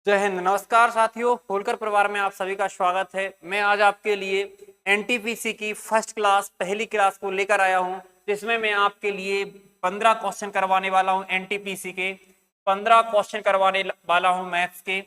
जय हिंद। नमस्कार साथियों, होलकर परिवार में आप सभी का स्वागत है। मैं आज आपके लिए एनटीपीसी की फर्स्ट क्लास पहली क्लास को लेकर आया हूं, जिसमें मैं आपके लिए 15 क्वेश्चन करवाने वाला हूं। एनटीपीसी के 15 क्वेश्चन करवाने वाला हूं, मैथ्स के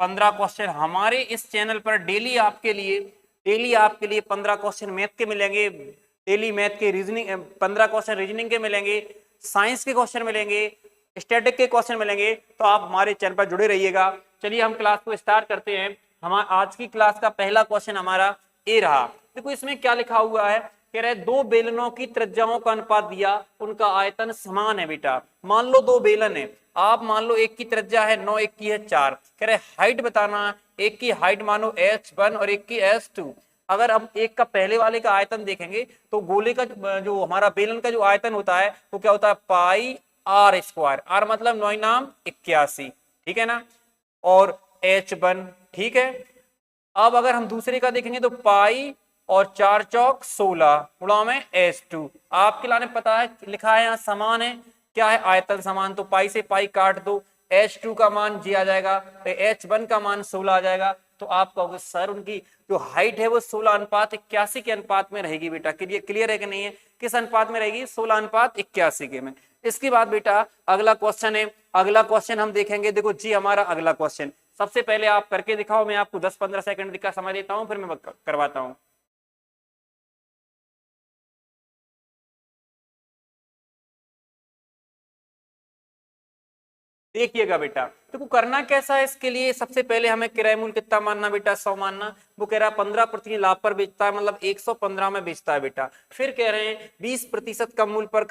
15 क्वेश्चन हमारे इस चैनल पर डेली आपके लिए 15 क्वेश्चन मैथ के मिलेंगे। डेली मैथ के रीजनिंग 15 क्वेश्चन रीजनिंग के मिलेंगे, साइंस के क्वेश्चन मिलेंगे, स्टैटिक के क्वेश्चन मिलेंगे। तो आप हमारे चैनल पर जुड़े रहिएगा। चलिए हम क्लास को स्टार्ट करते हैं। हमारा आज की क्लास का पहला क्वेश्चन हमारा ए रहा। देखो इसमें क्या लिखा हुआ है, कह रहे दो बेलनों की त्रिज्याओं का अनुपात दिया, उनका आयतन समान है। बेटा मान लो दो बेलन है, आप मान लो एक की त्रिज्या है 9, एक की है 4। कह रहे हाइट बताना, एक की हाइट मानो h1 और एक की h2। अगर हम एक का पहले वाले का आयतन देखेंगे तो गोले का जो हमारा बेलन का जो आयतन होता है वो क्या होता है, पाई आर स्क्वायर। आर मतलब 9 नाम 81, ठीक है ना, और h1, ठीक है। अब अगर हम दूसरे का देखेंगे तो पाई और 4 चौक 16 गुणा में h2। आपके लाने पता है लिखा है यहाँ समान है, क्या है आयतन समान, तो पाई से पाई काट दो, h2 का मान जी आ जाएगा, तो h1 का मान 16 आ जाएगा। तो आप कहोगे सर उनकी जो हाइट है वो 16:81 के अनुपात में रहेगी। बेटा क्लियर है कि नहीं है, किस अनुपात में रहेगी, 16:81 के में। इसके बाद बेटा अगला क्वेश्चन है, अगला क्वेश्चन हम देखेंगे। देखो जी हमारा अगला क्वेश्चन सबसे पहले आप करके दिखाओ, मैं आपको 10-15 सेकंड का समय देता हूं, फिर मैं करवाता हूं। देखिएगा बेटा, देखो करना कैसा है, इसके लिए सबसे पहले हमें किराया मूल्य कितना मानना बेटा, 100 मानना। वो कह रहा है 15% लाभ पर बेचता है, मतलब 115 में बेचता है बेटा। फिर कह रहे हैं 20% कम मूल्य पर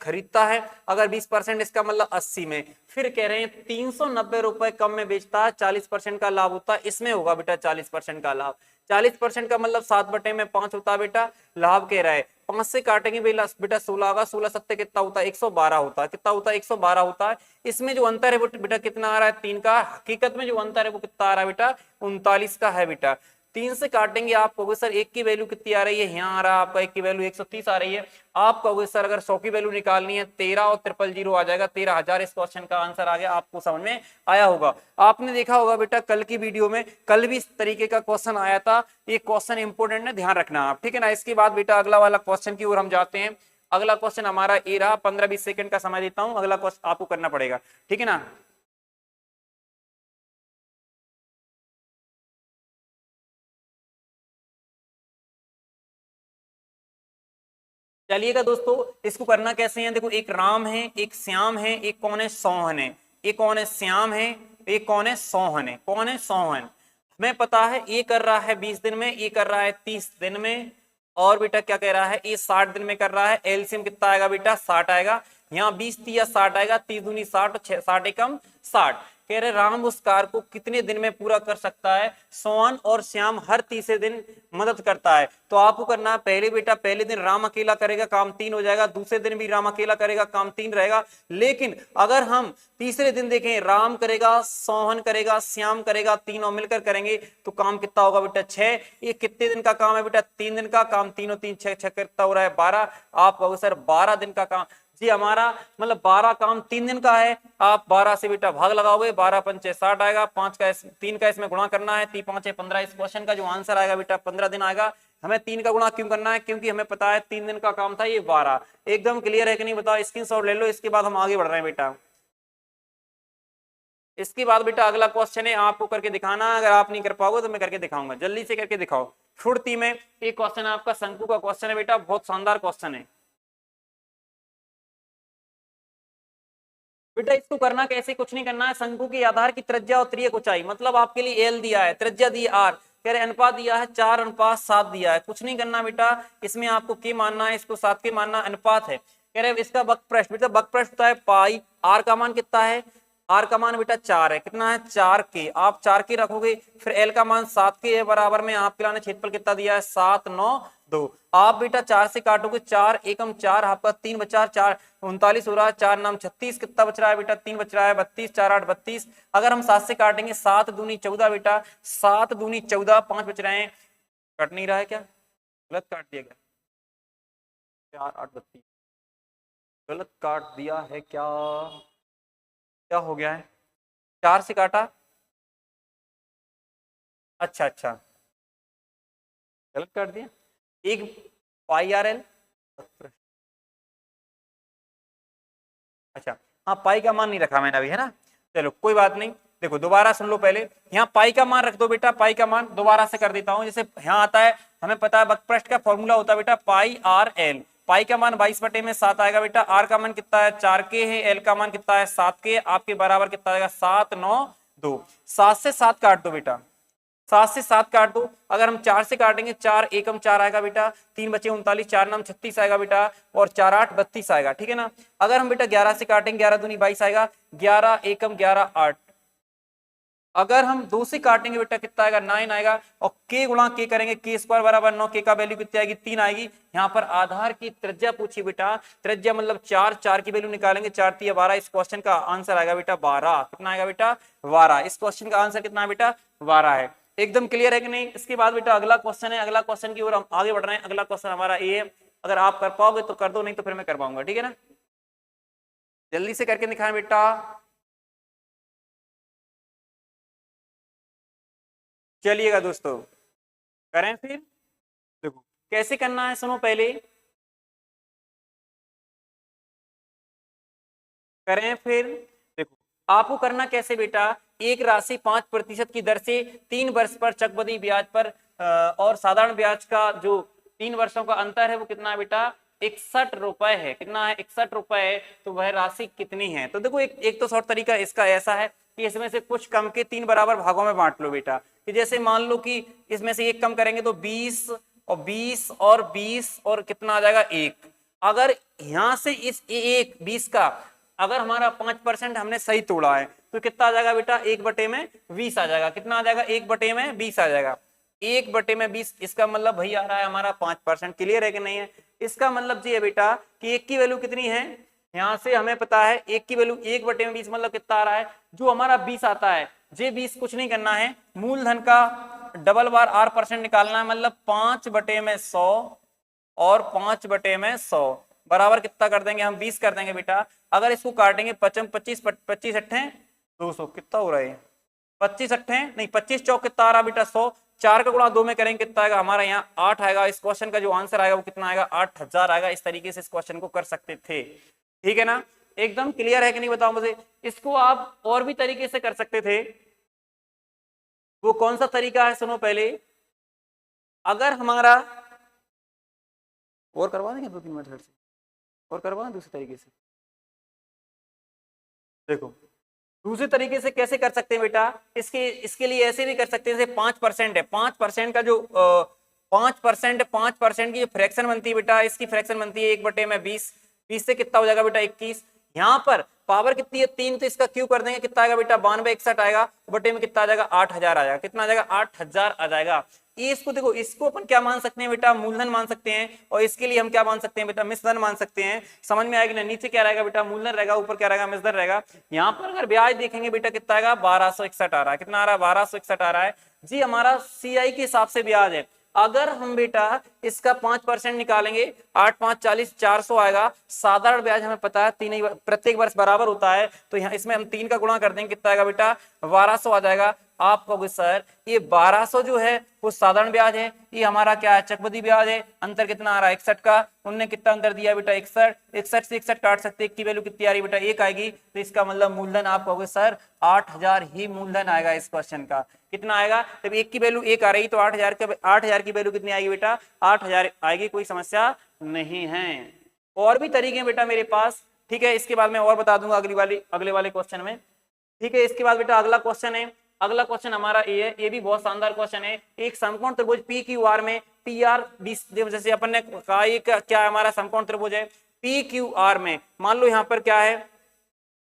खरीदता है, अगर 20% इसका मतलब 80 में। फिर कह रहे हैं 390 रुपए कम में बेचता है, 40% का लाभ होता है, इसमें होगा बेटा 40% का लाभ। 40% का मतलब 7/5 होता है बेटा। लाभ कह रहा है 5 से काटेंगे बेटा 16 होगा, 16 सत्ते कितना होता है, 112 होता है। कितना होता है, 112 होता है। इसमें जो अंतर है वो बेटा कितना आ रहा है, 3 का। हकीकत में जो अंतर है वो कितना आ रहा है बेटा, 39 का है बेटा। 3 से काटेंगे, आप कहोगे सर एक की वैल्यू कितनी आ रही है, यहाँ आ रहा है आपका एक की वैल्यू 130 आ रही है। आप कहोगे सर अगर 100 की वैल्यू निकालनी है 13 और 000 आ जाएगा, 13,000 इस क्वेश्चन का आंसर आ गया। आपको समझ में आया होगा। आपने देखा होगा बेटा कल की वीडियो में, कल भी इस तरीके का क्वेश्चन आया था। ये क्वेश्चन इंपोर्टेंट है, ध्यान रखना आप, ठीक है ना। इसके बाद बेटा अगला वाला क्वेश्चन की ओर हम जाते हैं। अगला क्वेश्चन हमारा ए रहा, 15-20 सेकंड का समय देता हूं, अगला क्वेश्चन आपको करना पड़ेगा, ठीक है ना। चलिएगा दोस्तों, इसको करना कैसे है, देखो एक राम है, एक श्याम है, एक कौन है, सोहन है। एक कौन है, श्याम है, एक कौन है, सोहन है। कौन है, सोहन। हमें पता है ये कर रहा है 20 दिन में, ये कर रहा है 30 दिन में, और बेटा क्या कह रहा है, ये 60 दिन में कर रहा है। एलसीएम कितना आएगा बेटा, 60 आएगा। यहाँ 20 × 60 आएगा, 30 दूनी 60 और 60 एकम 60। कह रहे राम उस कार को कितने दिन में पूरा कर सकता है। सोहन और श्याम हर तीसरे दिन मदद करता है। तो आपको करना है पहले बेटा, पहले दिन राम अकेला करेगा, काम 3 हो जाएगा। दूसरे दिन भी राम अकेला करेगा, काम 3 रहेगा। लेकिन अगर हम तीसरे दिन देखें, राम करेगा, सोहन करेगा, श्याम करेगा, तीनों मिलकर करेंगे, तो काम कितना होगा बेटा, 6। ये कितने दिन का काम है बेटा, 3 दिन का काम। 3 और 3 6 6 कितना हो रहा है, 12। आप कहोगे सर 12 दिन का काम, जी हमारा मतलब 12 काम 3 दिन का है। आप 12 से बेटा भाग लगाओगे, 12 पंचे 60 आएगा, 5 का 3 का इसमें गुणा करना है, 3 5 15। इस क्वेश्चन का जो आंसर आएगा बेटा 15 दिन आएगा। हमें 3 का गुणा क्यों करना है, क्योंकि हमें पता है 3 दिन का काम था, ये 12। एकदम क्लियर है कि नहीं बताओ, स्क्रीनशॉट ले लो। इसके बाद हम आगे बढ़ रहे हैं बेटा। इसके बाद बेटा अगला क्वेश्चन है, आपको करके दिखाना। अगर आप नहीं कर पाओगे तो मैं करके दिखाऊंगा, जल्दी से करके दिखाओ फुर्ती में। एक क्वेश्चन है आपका, शंकु का क्वेश्चन है बेटा, बहुत शानदार क्वेश्चन है बेटा। इसको करना कैसे, कुछ नहीं करना है। शंकु के आधार की त्रिज्या और त्रियक ऊंचाई, मतलब आपके लिए एल दिया है, त्रिज्या दी आर, कह रहे अनुपात दिया है 4:7 दिया है। कुछ नहीं करना बेटा, इसमें आपको के मानना है, इसको 7 के मानना, अनुपात है। कह रहे इसका वक्रपृष्ठ, बेटा वक्रपृष्ठ होता है पाई, आर का मान कितना है, आर का मान बेटा 4 है। कितना है, 4 के। आप 4 के रखोगे, फिर एल का मान 7 के है, बराबर में आपके लाने क्षेत्रफल कितना दिया है, 7 9 2। आप बेटा 4 से काटोगे, 4 एकम 4, आपका 3 बचा, 4 39 हो रहा है, 4 नाम 36, कितना बच रहा है बेटा, 3 बच रहा है, 32, 4 8 32। अगर हम 7 से काटेंगे, 7 दूनी 14 बेटा, 7 दूनी 14, 5 बच रहे हैं। कट नहीं रहा है क्या, गलत काट दिया गया, 4 8 32, गलत काट दिया है क्या, क्या हो गया है, 4 से काटा, अच्छा अच्छा, गलत कर दिया। एक पाई आर एल, अच्छा हाँ, पाई का मान नहीं रखा मैंने अभी, है ना, चलो कोई बात नहीं। देखो दोबारा सुन लो पहले, यहाँ पाई का मान रख दो बेटा, पाई का मान दोबारा से कर देता हूँ। जैसे यहाँ आता है, हमें पता है बकपृष्ठ का फॉर्मूला होता है बेटा पाई आर एल। पाई का मान 22/7 आएगा बेटा, आर का मान कितना है 4K है, एल का मान कितना है 7K, आपके बराबर कितना आएगा 7 9 2। 7 से 7 काट दो बेटा, 7 से 7 काट दो। अगर हम 4 से काटेंगे, 4 एकम 4 आएगा बेटा, 3 बचे 39, 4 नाम 36 आएगा बेटा, और 4 8 32 आएगा, ठीक है ना। अगर हम बेटा 11 से काटेंगे, 11 दूनी 22 आएगा, 11 एकम 11 8। अगर हम 2 से काटेंगे बेटा कितना आएगा 9 आएगा, और k गुणा k करेंगे, k स्क्वायर बराबर 9, k का वैल्यू कितनी आएगी 3 आएगी। यहाँ पर आधार की त्रिज्या पूछी बेटा, त्रिज्या मतलब 4, 4 की वैल्यू निकालेंगे, 4 3 12। इस क्वेश्चन का आंसर आएगा बेटा 12। कितना आएगा बेटा 12। इस क्वेश्चन का आंसर कितना है बेटा 12 है। एकदम क्लियर है कि नहीं। इसके बाद बेटा अगला क्वेश्चन है, अगला क्वेश्चन की ओर हम आगे बढ़ रहे हैं। अगला क्वेश्चन हमारा ये है, अगर आप कर पाओगे तो कर दो, नहीं तो फिर मैं कर पाऊंगा, ठीक है ना। जल्दी से करके दिखाएं बेटा। चलिएगा दोस्तों, करें फिर। देखो कैसे करना है, सुनो पहले, करें फिर। देखो आपको करना कैसे बेटा, एक राशि 5% की दर से 3 वर्ष पर चक्रवृद्धि ब्याज पर और साधारण ब्याज का जो 3 वर्षों का अंतर है वो कितना है बेटा 61 रुपए है। कितना है 61 रुपए है। तो वह राशि कितनी है। तो देखो एक तो शॉर्ट तरीका इसका ऐसा है कि इसमें से कुछ कम के 3 बराबर भागों में बांट लो बेटा। कि जैसे मान लो कि इसमें से एक कम करेंगे तो 20 और 20 और 20 और कितना आ जाएगा 1। अगर यहां से इस एक 20 का अगर हमारा 5% हमने सही तोड़ा है तो कितना आ जाएगा बेटा 1/20 आ जाएगा। कितना आ जाएगा 1/20 आ जाएगा। 1/20 इसका मतलब भाई आ रहा है हमारा 5%। क्लियर है कि नहीं है। इसका मतलब ये है बेटा कि एक की वैल्यू कितनी है, यहां से हमें पता है एक की वैल्यू 1/20 मतलब कितना आ रहा है, जो हमारा 20 आता है। जे 20 कुछ नहीं करना है, मूलधन का डबल बार R% निकालना है, मतलब 5/100 और 5/100 बराबर कितना कर देंगे हम 20 कर देंगे बेटा। अगर इसको काटेंगे 25 25 अट्ठे 200 कितना हो रहा है 25 अट्ठे नहीं 25 चौक कितना आ रहा बेटा 100। 4 का गुणा 2 में करेंगे कितना आएगा हमारा यहाँ 8 आएगा। इस क्वेश्चन का जो आंसर आएगा वो कितना आएगा 8000 आएगा। इस तरीके से इस क्वेश्चन को कर सकते थे। ठीक है ना, एकदम क्लियर है कि नहीं बताओ मुझे। इसको आप और भी तरीके से कर सकते थे। वो कौन सा तरीका है सुनो पहले। अगर हमारा और करवा देंगे 2-3 मिनट से और करवा दें दूसरे तरीके से। देखो दूसरे तरीके से कैसे कर सकते हैं बेटा, इसके लिए ऐसे भी कर सकते हैं जैसे 5% है। 5% का जो 5% की जो फ्रैक्शन बनती है बेटा, इसकी फ्रैक्शन बनती है 1/20। 20 से कितना हो जाएगा बेटा 21। यहाँ पर पावर कितनी है 3, तो इसका क्यू कर देंगे कितना आएगा बेटा 92/61 आएगा। बटे में कितना आ जाएगा 8000 आ जाएगा। कितना आ जाएगा 8000 आ जाएगा। ये इसको देखो, इसको अपन क्या मान सकते हैं बेटा मूलधन मान सकते हैं, और इसके लिए हम क्या मान सकते हैं बेटा मिश्रधन मान सकते हैं। समझ में आएगी ना। नीचे क्या रहेगा बेटा मूलधन रहेगा, ऊपर क्या रहेगा मिश्रधन रहेगा। यहाँ पर अगर ब्याज देखेंगे बेटा कितना आएगा 1261 आ रहा है। कितना आ रहा है 1261 आ रहा है जी। हमारा CI के हिसाब से ब्याज है। अगर हम बेटा इसका 5% निकालेंगे 8 5 40 400 आएगा। साधारण ब्याज हमें पता है 3 प्रत्येक वर्ष बराबर होता है, तो यहाँ इसमें हम 3 का गुणा कर देंगे कितना आएगा बेटा 1200 आ जाएगा। आप कहोगे सर ये 1200 जो है वो साधारण ब्याज है, ये हमारा क्या है चक्रवृद्धि ब्याज है। अंतर कितना आ रहा है 61 का। उनने कितना अंतर दिया बेटा 61। 61 से 61 काट सकते, एक की वैल्यू कितनी आ रही बेटा 1 आएगी। तो इसका मतलब मूलधन आप कहोगे सर 8000 ही मूलधन आएगा इस क्वेश्चन का। कितना आएगा जब एक की वैल्यू 1 आ रही तो 8000 की वैल्यू कितनी आएगी बेटा 8000 आएगी। कोई समस्या नहीं है। और भी तरीके हैं बेटा मेरे पास। ठीक है, इसके बाद मैं और बता दूंगा अगले वाले क्वेश्चन में। ठीक है, इसके बाद बेटा अगला क्वेश्चन है। अगला क्वेश्चन हमारा ये है, ये भी बहुत शानदार क्वेश्चन है। एक समकोण त्रिभुज PQR में PR 20 जैसे अपन ने कहा ये क्या हमारा समकोण त्रिभुज है PQR में। मान लो यहाँ पर क्या है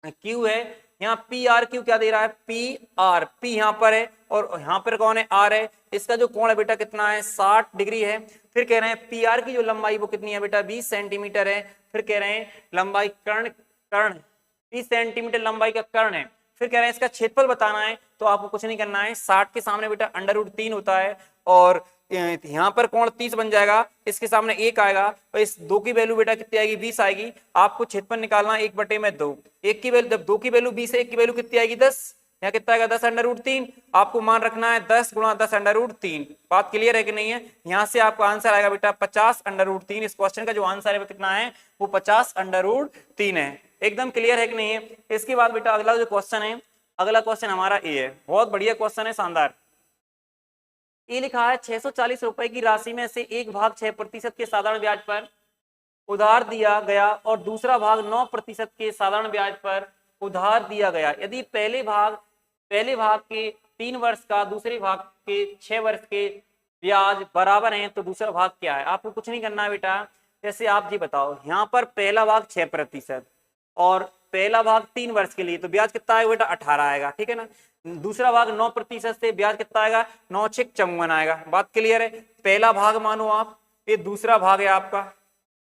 Q है, यहाँ PRQ क्या दे रहा है PR। P यहाँ पर है और यहाँ पर कौन है R है। इसका जो कोण है बेटा कितना है 60 डिग्री है। फिर कह रहे हैं PR की जो लंबाई वो कितनी है बेटा 20 सेंटीमीटर है। फिर कह रहे हैं लंबाई कर्ण 20 सेंटीमीटर लंबाई का कर्ण है। फिर कह रहे हैं इसका क्षेत्रफल बताना है, तो आपको कुछ नहीं करना है 60 के सामने बेटा √3 होता है और यहाँ पर कोण 30 बन जाएगा। इसके सामने 1 आएगा और इस 2 की वैल्यू बेटा कितनी आएगी 20 आएगी। आपको क्षेत्रफल निकालना 1/2। 1 की वैल्यू जब 2 की वैल्यू 20 है 1 की वैल्यू कितनी आएगी 10। यहाँ कितना आएगा 10√3। आपको मान रखना है 10 गुणा 10√3। बात क्लियर है कि नहीं है? यहाँ से आपका आंसर आएगा बेटा 50√3। इस क्वेश्चन का जो आंसर है वो कितना है? वो 50√3 है। एकदम क्लियर है कि नहीं है? इसके बाद बेटा अगला जो क्वेश्चन है, अगला क्वेश्चन हमारा ए है। बहुत बढ़िया क्वेश्चन है, शानदार। ये लिखा है 640 रुपए की राशि में से 1/6% के साधारण ब्याज पर उधार दिया गया और दूसरा भाग 9% के साधारण ब्याज पर उधार दिया गया। यदि पहले भाग के 3 वर्ष का, दूसरे भाग के 6 वर्ष के ब्याज बराबर हैं तो दूसरा भाग क्या है? आपको कुछ नहीं करना है बेटा। जैसे आप जी बताओ, यहाँ पर पहला भाग 6% और पहला भाग 3 वर्ष के लिए, तो ब्याज कितना आएगा बेटा? 18 आएगा, ठीक है ना। दूसरा भाग 9% से ब्याज कितना आएगा? 9 6 54 आएगा। बात क्लियर है? पहला भाग मानो आप, ये दूसरा भाग है आपका,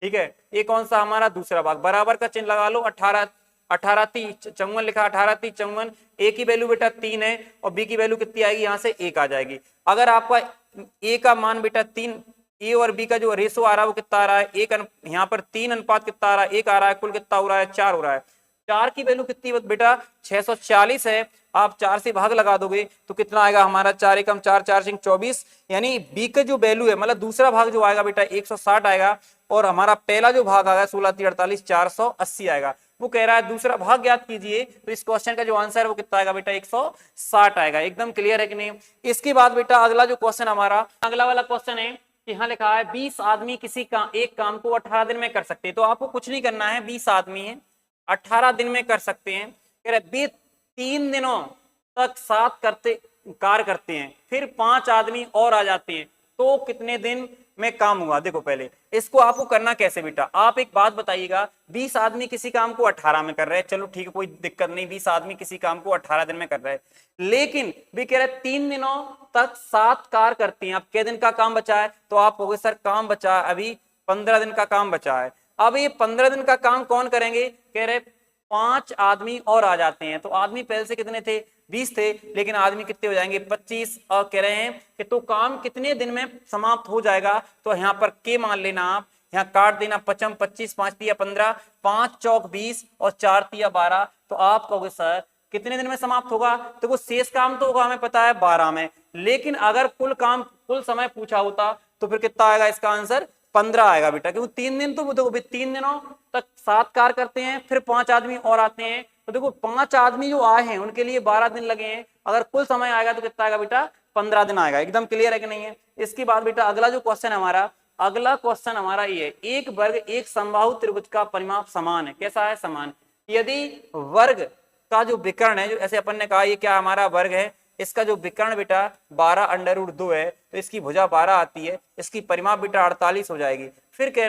ठीक है। ये कौन सा हमारा? दूसरा भाग। बराबर का चिन्ह लगा लो। 18 3 54 लिखा, 18 3 54। ए की वैल्यू बेटा 3 है और बी की वैल्यू कितनी आएगी? यहाँ से 1 आ जाएगी। अगर आपका ए का मान बेटा 3, ए और बी का जो रेशो आ रहा है वो कितना आ रहा है? यहाँ पर 3 अनुपात कितना आ रहा है? 1 आ रहा है। कुल कितना हो रहा है? 4 हो रहा है। 4 की वैल्यू कितनी बेटा? 640 है। आप 4 से भाग लगा दोगे तो कितना आएगा हमारा? 4 एकम 4, 4 सिंह 24। यानी बी का जो वैल्यू है, मतलब दूसरा भाग जो आएगा बेटा 160 आएगा और हमारा पहला जो भाग आएगा 16 3 48 480 आएगा। वो कह रहा है दूसरा भाग ज्ञात कीजिए, तो इस क्वेश्चन का जो आंसर है वो कितना आएगा बेटा? 160 आएगा। एकदम क्लियर है कि नहीं? इसके बाद बेटा अगला जो क्वेश्चन हमारा, अगला वाला क्वेश्चन है, यहाँ लिखा है 20 आदमी किसी का एक काम को 18 दिन में कर सकते हैं। तो आपको कुछ नहीं करना है, 20 आदमी है 18 दिन में कर सकते हैं। कह रहे 3 दिनों तक 7 कार्य करते हैं, फिर 5 आदमी और आ जाते हैं, तो कितने दिन में काम हुआ? देखो पहले इसको आपको करना कैसे बेटा, आप एक बात बताइएगा। 20 आदमी किसी काम को 18 में कर रहे हैं, चलो ठीक है कोई दिक्कत नहीं, 20 आदमी किसी काम को 18 दिन में कर रहे हैं, लेकिन भी कह रहे 3 दिनों तक 7 कार्य करती हैं। अब कितने दिन का काम बचा है? तो आप कहोगे सर काम बचा है अभी 15 दिन का काम बचा है। अब ये 15 दिन का काम कौन करेंगे? कह रहे 5 आदमी और आ जाते हैं। तो आदमी पहले से कितने थे? 20 थे, लेकिन आदमी कितने हो जाएंगे? 25। और कह रहे हैं कि तो काम कितने दिन में समाप्त हो जाएगा? तो यहाँ पर के मान लेना आप, यहाँ काट देना 55 25 5 तिया 15, 5 चौक 20 और 4 तिया 12। तो आप कहोगे सर कितने दिन में समाप्त होगा? तो वो शेष काम तो होगा हमें पता है 12 में, लेकिन अगर कुल समय पूछा होता तो फिर कितना आएगा? इसका आंसर 15 आएगा बेटा, क्योंकि 3 दिन तो देखो 3 दिनों तक 7 कार्य करते हैं, फिर 5 आदमी और आते हैं। तो देखो 5 आदमी जो आए हैं उनके लिए 12 दिन लगे हैं। अगर कुल समय आएगा तो कितना आएगा बेटा? 15 दिन आएगा। एकदम क्लियर है कि नहीं है? इसके बाद बेटा अगला जो क्वेश्चन हमारा, अगला क्वेश्चन हमारा ये है, एक वर्ग एक समबाहु त्रिभुज का परिमाप समान है। कैसा है? समान। यदि वर्ग का जो विकर्ण है, जो ऐसे अपन ने कहा ये क्या हमारा वर्ग है, इसका जो विकर्ण बेटा 12√2 है, तो इसकी भुजा 12 आती है, इसकी परिमाप बेटा 48 हो जाएगी। फिर कह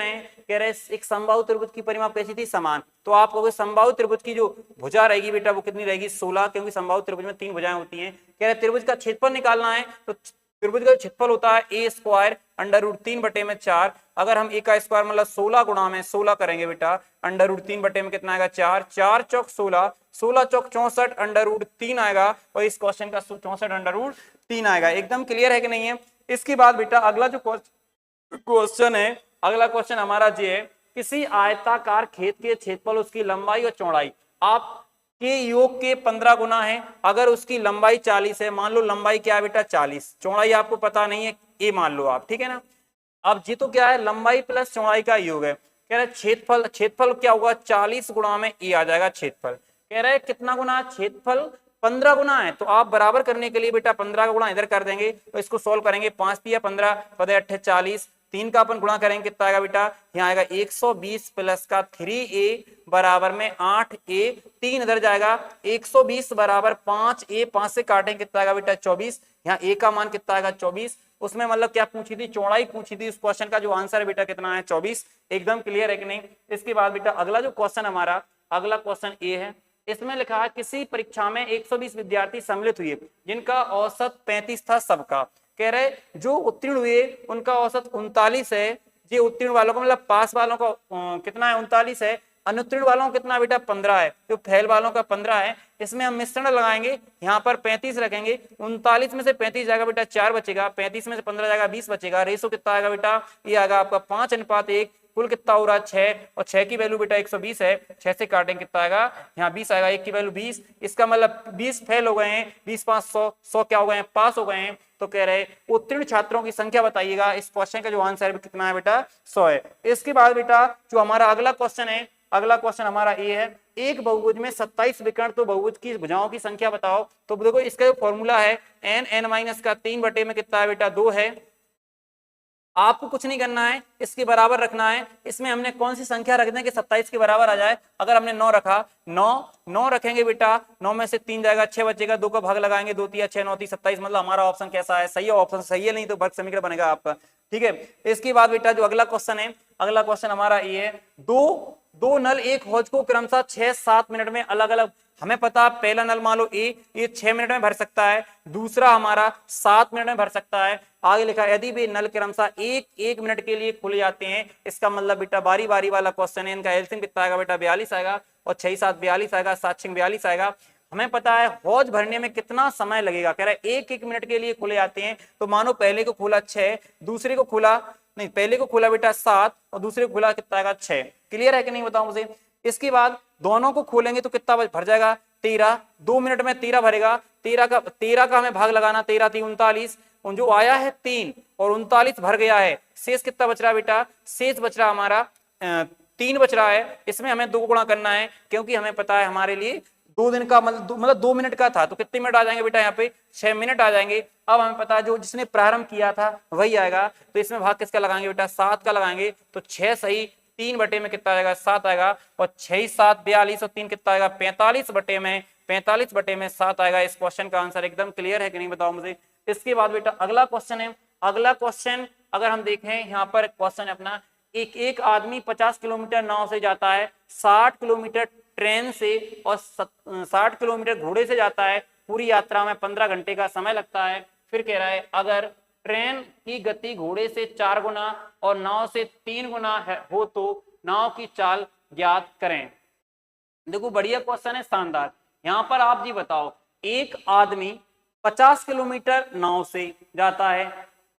रहे एक समबाहु त्रिभुज की परिमाप कैसी थी? समान। तो आप कहोगे समबाहु त्रिभुज की जो भुजा रहेगी बेटा वो कितनी रहेगी? 16, क्योंकि समबाहु त्रिभुज में 3 भुजाएं होती हैं। कह रहे त्रिभुज का क्षेत्रफल निकालना है, तो त्रिभुज का क्षेत्रफल होता है a² √3/4। अगर हम a का स्क्वायर मतलब 16 गुणा में 16 करेंगे बेटा, √3 में कितना आएगा? 4, 4 चौक 16, 16 चौक 64 √3 आएगा, और इस क्वेश्चन का 64 √3 आएगा। एकदम क्लियर है कि नहीं है? इसके बाद बेटा अगला जो क्वेश्चन है, अगला क्वेश्चन हमारा ये है, किसी आयताकार खेत के क्षेत्रफल, उसकी लंबाई और चौड़ाई आपके योग के 15 गुना है। अगर उसकी लंबाई 40 है, मान लो लंबाई क्या है बेटा? 40, चौड़ाई आपको पता नहीं है, ए मान लो आप, ठीक है ना। अब जी तो क्या है? लंबाई प्लस चौड़ाई का योग है। कह रहे क्षेत्रफल क्या होगा? 40 गुणा में ए आ जाएगा क्षेत्रफल। कह रहे कितना गुना? क्षेत्रफल 15 गुना है। तो आप बराबर करने के लिए बेटा 15 का गुणा इधर कर देंगे, तो इसको सोल्व करेंगे। 5 तिया 15, 15 8 40, 3 का अपन गुणा करेंगे, कितना आएगा बेटा? यहाँ आएगा 120 प्लस का 3a बराबर में 8a, 3 इधर जाएगा, 120 बराबर 5a, 5 से काटेंगे कितना आएगा बेटा? 24। यहाँ a का मान कितना आएगा? 24। उसमें मतलब क्या पूछी थी? चौड़ाई पूछी थी। उस क्वेश्चन का जो आंसर है बेटा कितना है? 24। एकदम क्लियर है कि नहीं? इसके बाद बेटा अगला जो क्वेश्चन हमारा, अगला क्वेश्चन ए है। इसमें लिखा है किसी परीक्षा में 120 विद्यार्थी सम्मिलित हुए, जिनका औसत 35 था सबका। कह रहे जो उत्तीर्ण हुए उनका औसत 39 है। ये उत्तीर्ण वालों का मतलब पास वालों का कितना है? 39 है। अनुत्तीर्ण वालों का कितना बेटा? 15 है। तो फेल वालों का 15 है। इसमें हम मिश्रण लगाएंगे, यहाँ पर 35 रखेंगे। 39 में से 35 जाएगा बेटा 4 बचेगा, 35 में से 15 जाएगा 20 बचेगा। रेशो कितना आएगा बेटा? ये आएगा आपका 5:1। कुल कितना हो रहा है 6, और 6 की वैल्यू बेटा 120 है, 6 से काटेंगे कितना आएगा, यहाँ 20 आएगा, 1 की वैल्यू 20, इसका मतलब 20 फेल हो गए हैं, 20 5 100, 100 क्या हो गए हैं, पास हो गए हैं। तो कह रहे उत्तीर्ण छात्रों की संख्या बताइएगा। इस क्वेश्चन का जो आंसर है कितना है बेटा, 100 है। इसके बाद बेटा जो हमारा अगला क्वेश्चन है, अगला क्वेश्चन हमारा ये है, एक बहुभुज में 27 विकर्ण, तो बहुभुज की भुजाओं की संख्या बताओ। तो देखो इसका जो फॉर्मूला है n माइनस का 3 बटे में कितना है बेटा, 2 है। आपको कुछ नहीं करना है, इसके बराबर रखना है। इसमें हमने कौन सी संख्या रख दें कि 27 के बराबर आ जाए। अगर हमने 9 रखा, 9 रखेंगे बेटा, 9 में से 3 जाएगा, 6 बचेगा, 2 का भाग लगाएंगे, 2 3 6 9 3 27, मतलब हमारा ऑप्शन कैसा है, सही है, ऑप्शन सही है, नहीं तो वर्ग समीकरण बनेगा आपका। ठीक है, इसके बाद बेटा जो अगला क्वेश्चन है, अगला क्वेश्चन हमारा ये है, दो नल एक हौज को क्रमशः 6-7 मिनट में अलग अलग, हमें पता पहला नल मान लो ये 6 मिनट में भर सकता है, दूसरा हमारा 7 मिनट में भर सकता है। आगे लिखा यदि भी नल क्रमशः 1-1 मिनट के लिए खुले जाते हैं, इसका मतलब बेटा बारी बारी वाला क्वेश्चन है, इनका एलसीएम कितना आएगा बेटा 42 आएगा, और 6 7 42 आएगा, 7 6 42 आएगा। हमें पता है हौज भरने में कितना समय लगेगा, कह रहा है 1-1 मिनट के लिए खुले जाते हैं। तो मानो पहले को खुला 6, दूसरे को खुला नहीं, पहले को खुला बेटा 7 और दूसरे को खुला कितना आएगा 6। क्लियर है कि नहीं बताओ मुझे। इसके बाद दोनों को खोलेंगे तो कितना भर जाएगा 13, 2 मिनट में 13 भरेगा। 13 का हमें भाग लगाना, 13 3 39, जो आया है 3 और 39 भर गया है, शेष कितना बच रहा है बेटा, शेष बच रहा हमारा 3 बच रहा है। इसमें हमें 2 गुणा करना है, क्योंकि हमें पता है हमारे लिए 2 दिन का मतलब 2 मिनट का था, तो कितने मिनट आ जाएंगे बेटा, यहाँ पे 6 मिनट आ जाएंगे। अब हमें पता है जो जिसने प्रारंभ किया था वही आएगा, तो इसमें भाग किसका लगाएंगे बेटा, 7 का लगाएंगे। तो 6 सही, 3 बटे में कितना आएगा 7 आएगा, और 6 7 42 और 3 कितना आएगा 45 बटे में 7 आएगा। इस क्वेश्चन का आंसर एकदम क्लियर है कि नहीं बताओ मुझे। इसके बाद बेटा अगला क्वेश्चन है, अगला क्वेश्चन अगर हम देखें यहाँ पर क्वेश्चन अपना, एक आदमी 50 किलोमीटर नाव से जाता है, 60 किलोमीटर ट्रेन से और 60 किलोमीटर घोड़े से जाता है, पूरी यात्रा में 15 घंटे का समय लगता है। फिर कह रहा है अगर ट्रेन की गति घोड़े से 4 गुना और नाव से 3 गुना हो तो नाव की चाल ज्ञात करें। देखो बढ़िया क्वेश्चन है, शानदार। यहाँ पर आप जी बताओ, एक आदमी 50 किलोमीटर नाव से जाता है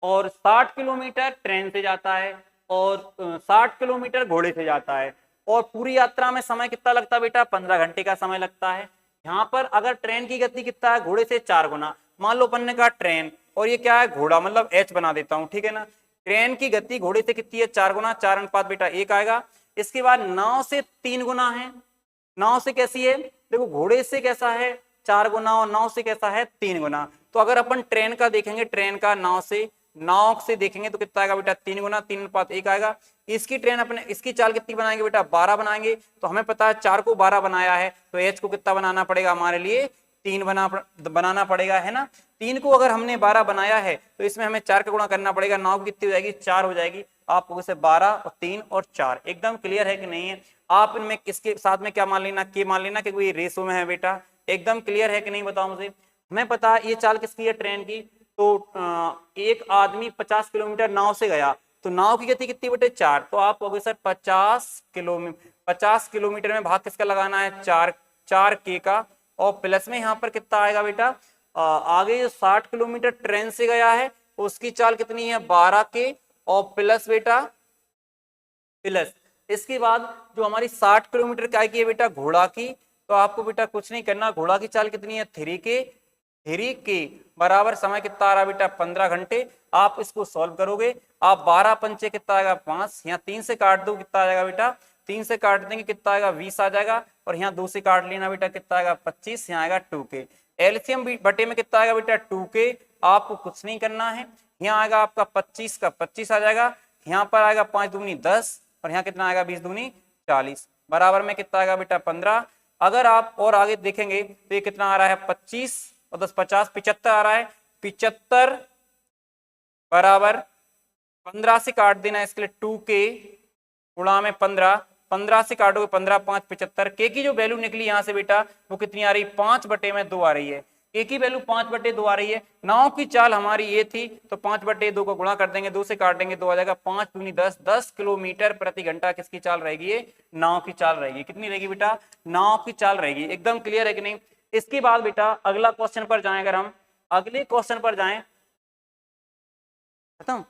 और 60 किलोमीटर ट्रेन से जाता है और 60 किलोमीटर घोड़े से जाता है, और पूरी यात्रा में समय कितना लगता है बेटा, 15 घंटे का समय लगता है। यहाँ पर अगर ट्रेन की गति कितना है, घोड़े से 4 गुना, मान लो अपन ने कहा ट्रेन और ये क्या है घोड़ा, मतलब एच बना देता हूं, ठीक है ना। ट्रेन की गति घोड़े से कितनी है, 4 गुना, 4 अनुपात बेटा 1 आएगा। इसके बाद नाव से 3 गुना है, नाव से कैसी है, देखो घोड़े से कैसा है 4 गुना और नाव से कैसा है 3 गुना। तो अगर अपन ट्रेन का देखेंगे, ट्रेन का नाव से देखेंगे तो कितना आएगा बेटा 3 गुना, 3 अनुपात 1 आएगा। इसकी ट्रेन अपने इसकी चाल कितनी बनाएंगे बेटा, 12 बनाएंगे। तो हमें पता है 4 को 12 बनाया है, तो एच को कितना बनाना पड़ेगा हमारे लिए, 3 बनाना पड़ेगा, है ना। 3 को अगर हमने 12 बनाया है तो इसमें हमें 4 का गुणा करना पड़ेगा, नाव की कितनी हो जाएगी 4 हो जाएगी। आप से 12 और 3 और 4 एकदम क्लियर है कि नहीं है। आप इनमें इसके साथ में क्या मान लेना, के मान लेना, क्योंकि ये रेशो में है बेटा। एकदम क्लियर है कि नहीं बताओ मुझे। हमें पता है ये चाल किसकी है, ट्रेन की। तो एक आदमी 50 किलोमीटर नाव से गया, तो नाव की गति कितनी बेटे 4, तो आप कहोगे सर 50 किलोमीटर में भाग किसका लगाना है 4 के का, और प्लस में यहाँ पर कितना आएगा बेटा, आगे जो 60 किलोमीटर ट्रेन से गया है उसकी चाल कितनी है 12 के, और प्लस बेटा प्लस इसके बाद जो हमारी 60 किलोमीटर क्या की है बेटा घोड़ा की, तो आपको बेटा कुछ नहीं करना, घोड़ा की चाल कितनी है 3 के बराबर समय कितना आ रहा है बेटा 15 घंटे। आप इसको सॉल्व करोगे, आप 12 पंचे कितना आएगा 5, यहाँ 3 से काट दो कितना आ जाएगा बेटा, 3 से काट देंगे कितना आएगा 20 आ जाएगा, और यहाँ 2 से काट लेना बेटा कितना आएगा 25, यहाँ आएगा 2 के। एलसीएम बटे में कितना आएगा बेटा 2 के। आपको कुछ नहीं करना है, यहाँ आएगा आपका 25 का 25 आ जाएगा, यहाँ पर आएगा 5 दूनी 10 और यहाँ कितना आएगा 20 दूनी 40, बराबर में कितना आएगा बेटा 15। अगर आप और आगे देखेंगे तो ये कितना आ रहा है 25 और 10 50 75 आ रहा है, 75 बराबर 15 से काट देना, इसके लिए 2 के गुणा में 15 से काटोगे 15 5 75, के की जो वैल्यू निकली यहाँ से बेटा वो कितनी आ रही है 5 बटे में 2 आ रही है, के की वैल्यू 5 बटे 2 आ रही है। नाव की चाल हमारी ये थी, तो 5 बटे 2 को गुणा कर देंगे, 2 से काट देंगे 2 आ जाएगा, 5 दूनी 10, 10 किलोमीटर प्रति घंटा किसकी चाल रहेगी, ये नाव की चाल रहेगी। कितनी रहेगी बेटा, नाव की चाल रहेगी। एकदम क्लियर है कि नहीं। इसके बाद बेटा अगला क्वेश्चन पर जाएं, अगर हम अगले क्वेश्चन पर जाएं, खत्म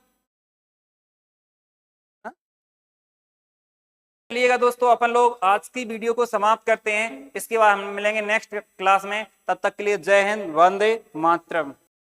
चलिएगा दोस्तों, अपन लोग आज की वीडियो को समाप्त करते हैं। इसके बाद हम मिलेंगे नेक्स्ट क्लास में। तब तक के लिए जय हिंद, वंदे मातरम।